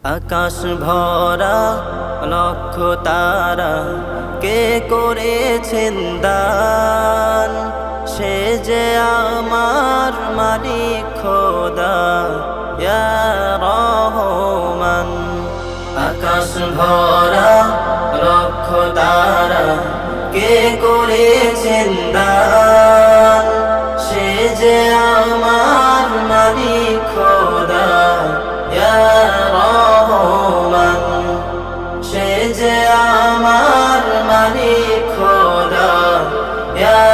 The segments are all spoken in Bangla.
আকাশ ভরা লক্ষ তারা কে করেছেন দান, সে যে আমার মালিক খোদা ইয়া রহমান। আকাশ ভরা লক্ষ তারা কে করেছেন দান, সে যে আমার মালিক খোদা ইয়া রহমান। সে যে আমার মালিক খোদা ইয়া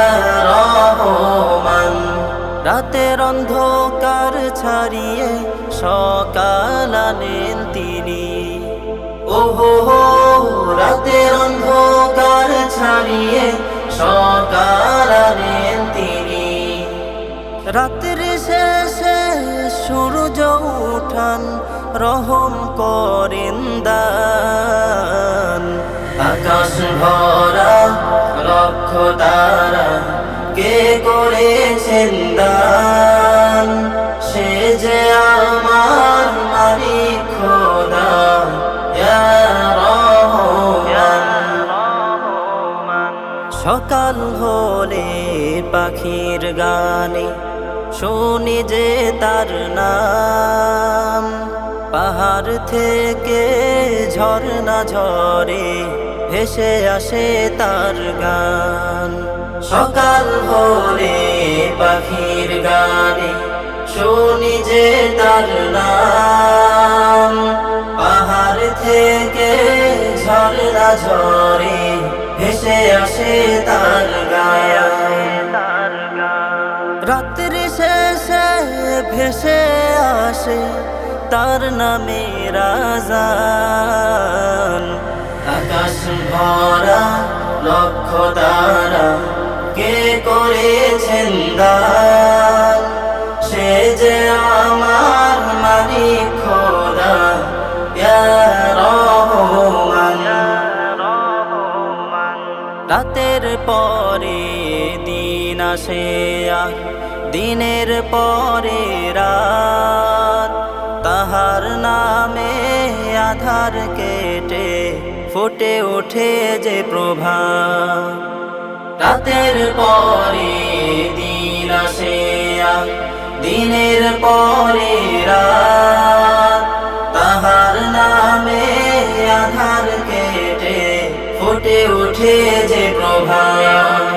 রহমান। রাতের অন্ধকার ছাড়িয়ে সকাল আনেন তিনি, ওহো রাতের অন্ধকার ছাড়িয়ে সকাল আনেন তিনি। রাতের শেষে সূর্য উঠান রহম করেন দান। আকাশ ভরা লক্ষ তারা কে করেছেন দান, সে যে আমার মালিক খোদা ইয়া রহমান। সকাল হলে পাখির গানে শুনি যে তার নাম, পাহাড় থেকে ঝরনা ঝরে ভেসে আসে তার গান। সকাল হলে পাখির গানে শুনি যে তার নাম, পাহাড় থেকে ঝরনা ঝরে ভেসে আসে তার গান। রাত্রি শেষে ভেসে আসে তার নামের আযান। আকাশ ভরা লক্ষ তারা কে করেছেন দান, সে যে আমার মালিক খোদা ইয়া রহমান। রাতের পরে দিন আসে আর দিনের পরে রাত, তাহার নামে আধার কেটে ফুটে ওঠে যে প্রভাত। রাতের পরে দিন আসে আর দিনের পরে রাত, তাহার নামে আধার কেটে ফুটে ওঠে যে প্রভাত।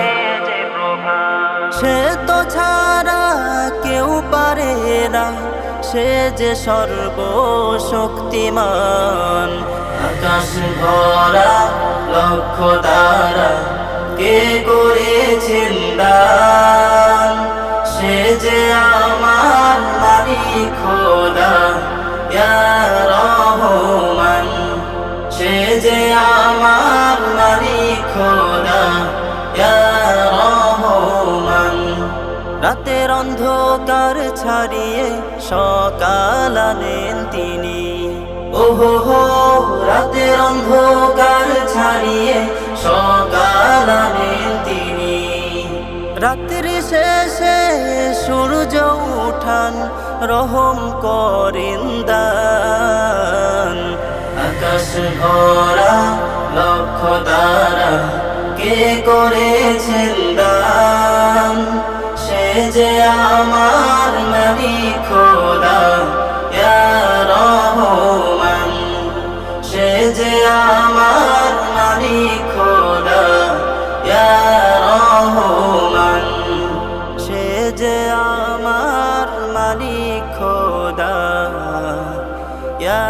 সে তো ছাড়া কেউ পারে না, সে যে সর্বশক্তিমান। আকাশ ভরা লক্ষ তারা কে করেছেন দান, সে যে আমার মালিক খোদা ইয়া রহমান। সে যে আমার মালিক খোদা ইয়া রহমান। রাতের অন্ধকার ছাড়িয়ে সকাল আনেন তিনি, ওহো রাতের অন্ধকার ছাড়িয়ে সকাল আনেন তিনি। রাত্রি শেষে সূর্য উঠান রহম করেন দান। আকাশ ভরা লক্ষ তারা কে করেছেন দান, সে যে আমার মালিক খোদা ইয়া রহমান। সে যে আমার মালিক খোদা ইয়া রহমান। সে যে আমার মালিক খোদা ইয়া